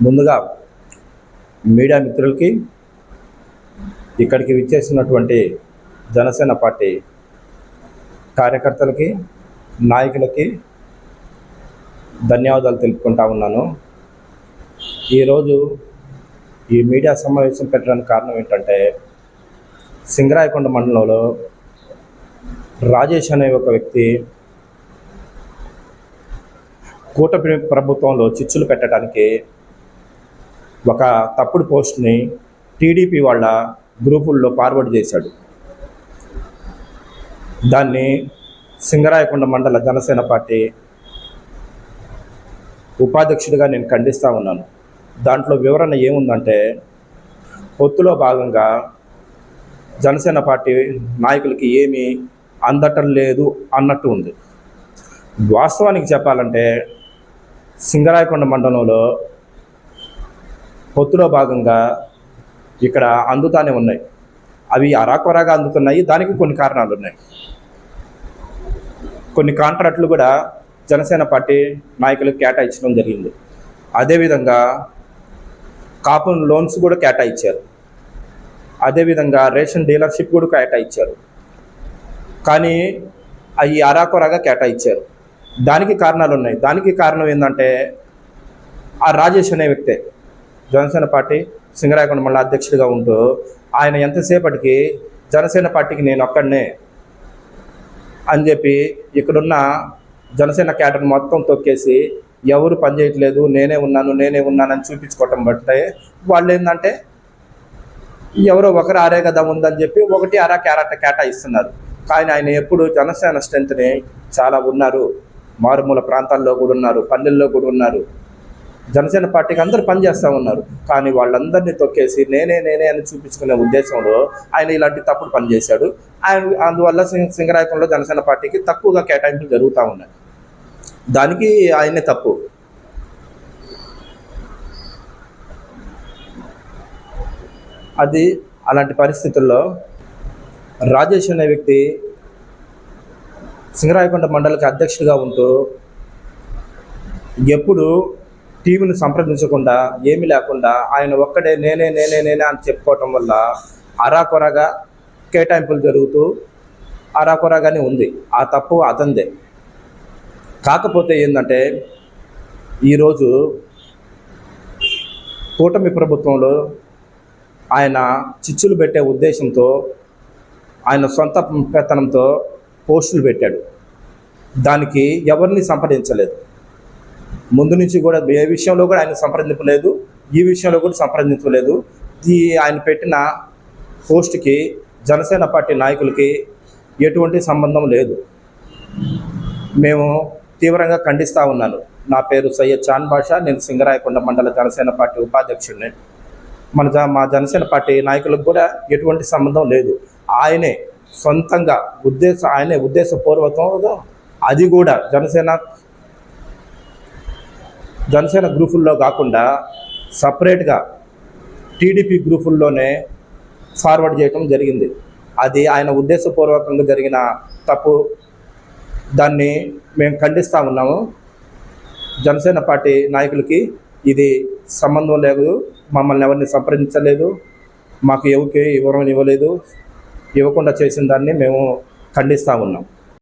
ముందుగా మీడియా మిత్రులకి, ఇక్కడికి విచ్చేసినటువంటి జనసేన పార్టీ కార్యకర్తలకి, నాయకులకి ధన్యవాదాలు తెలుపుకుంటా ఉన్నాను. ఈరోజు ఈ మీడియా సమావేశం పెట్టడానికి కారణం ఏంటంటే, సింగరాయకొండ మండలంలో రాజేష్ అనే ఒక వ్యక్తి కూటమి ప్రభుత్వంలో చిచ్చులు పెట్టడానికి ఒక తప్పుడు పోస్ట్ని టీడీపీ వాళ్ళ గ్రూపుల్లో ఫార్వర్డ్ చేశాడు. దాన్ని సింగరాయకొండ మండల జనసేన పార్టీ ఉపాధ్యక్షుడిగా నేను ఖండిస్తూ ఉన్నాను. దాంట్లో వివరణ ఏముందంటే, పొత్తులో భాగంగా జనసేన పార్టీ నాయకులకి ఏమీ అందటం లేదు అన్నట్టు ఉంది. వాస్తవానికి చెప్పాలంటే సింగరాయకొండ మండలంలో పొత్తులో భాగంగా ఇక్కడ అందుతానే ఉన్నాయి. అవి అరాకొరాగా అందుతున్నాయి. దానికి కొన్ని కారణాలు ఉన్నాయి. కొన్ని కాంట్రాక్టులు కూడా జనసేన పార్టీ నాయకులకు కేటాయించడం జరిగింది. అదేవిధంగా కాపు లోన్స్ కూడా కేటాయించారు. అదేవిధంగా రేషన్ డీలర్షిప్ కూడా కేటాయించారు. కానీ అవి అరాకొరాగా కేటాయించారు. దానికి కారణాలు ఉన్నాయి. దానికి కారణం ఏంటంటే, ఆ రాజేష్ అనే వ్యక్తే జనసేన పార్టీ సింగరాయకొండ మండల అధ్యక్షుడిగా ఉంటూ ఆయన ఎంతసేపటికి జనసేన పార్టీకి నేను ఒక్కడనే అని చెప్పి ఇక్కడున్న జనసేన క్యాడర్ మొత్తం తొక్కేసి ఎవరు పనిచేయట్లేదు, నేనే ఉన్నానని చూపించుకోవటం బట్టే వాళ్ళు ఏంటంటే ఎవరో ఒకరు ఆరే కదా ఉందని చెప్పి ఒకటి అరా కేటాయిస్తున్నారు. కానీ ఆయన ఎప్పుడు జనసేన స్ట్రెంత్ని చాలా ఉన్నారు. మారుమూల ప్రాంతాల్లో కూడా ఉన్నారు, పల్లెల్లో కూడా ఉన్నారు. జనసేన పార్టీకి అందరూ పనిచేస్తూ ఉన్నారు. కానీ వాళ్ళందరినీ తొక్కేసి నేనే అని చూపించుకునే ఉద్దేశంలో ఆయన ఇలాంటి తప్పుడు పని చేశాడు. అందువల్ల సింగరాయకొండలో జనసేన పార్టీకి తక్కువగా కేటాయింపులు జరుగుతూ ఉన్నాయి. దానికి ఆయనే తప్పు. అది అలాంటి పరిస్థితుల్లో రాజేష్ అనే వ్యక్తి సింగరాయకొండ మండలికి అధ్యక్షుడిగా ఉంటూ ఎప్పుడు టీంను సంప్రదించకుండా ఏమీ లేకుండా ఆయన ఒక్కడే నేనే అని చెప్పుకోవటం వల్ల అరాకొరగా కేటాయింపులు జరుగుతూ అరాకొరగానే ఉంది. ఆ తప్పు అతందే. కాకపోతే ఏంటంటే, ఈరోజు కూటమి ప్రభుత్వంలో ఆయన చిచ్చులు పెట్టే ఉద్దేశంతో ఆయన సొంత పెత్తనంతో పోస్టులు పెట్టాడు. దానికి ఎవరిని సంప్రదించలేదు. ముందు నుంచి కూడా ఏ విషయంలో కూడా ఆయన సంప్రదింపలేదు, ఈ విషయంలో కూడా సంప్రదించలేదు. ఆయన పెట్టిన పోస్ట్కి జనసేన పార్టీ నాయకులకి ఎటువంటి సంబంధం లేదు. మేము తీవ్రంగా ఖండిస్తూ ఉన్నాను. నా పేరు సయ్యద్ చాన్ బాషా. నేను సింగరాయకొండ మండల జనసేన పార్టీ ఉపాధ్యక్షుడిని. మా జనసేన పార్టీ నాయకులకు కూడా ఎటువంటి సంబంధం లేదు. ఆయనే సొంతంగా ఆయనే ఉద్దేశపూర్వకంగా, అది కూడా జనసేన గ్రూపుల్లో కాకుండా సపరేట్గా టీడీపీ గ్రూపుల్లోనే ఫార్వర్డ్ చేయటం జరిగింది. అది ఆయన ఉద్దేశపూర్వకంగా జరిగిన తప్పు. దాన్ని మేము ఖండిస్తూ ఉన్నాము. జనసేన పార్టీ నాయకులకి ఇది సంబంధం లేదు. మమ్మల్ని ఎవరిని సంప్రదించలేదు, మాకు ఎవరికి వివరణ ఇవ్వలేదు. ఇవ్వకుండా చేసిన దాన్ని మేము ఖండిస్తూ ఉన్నాం.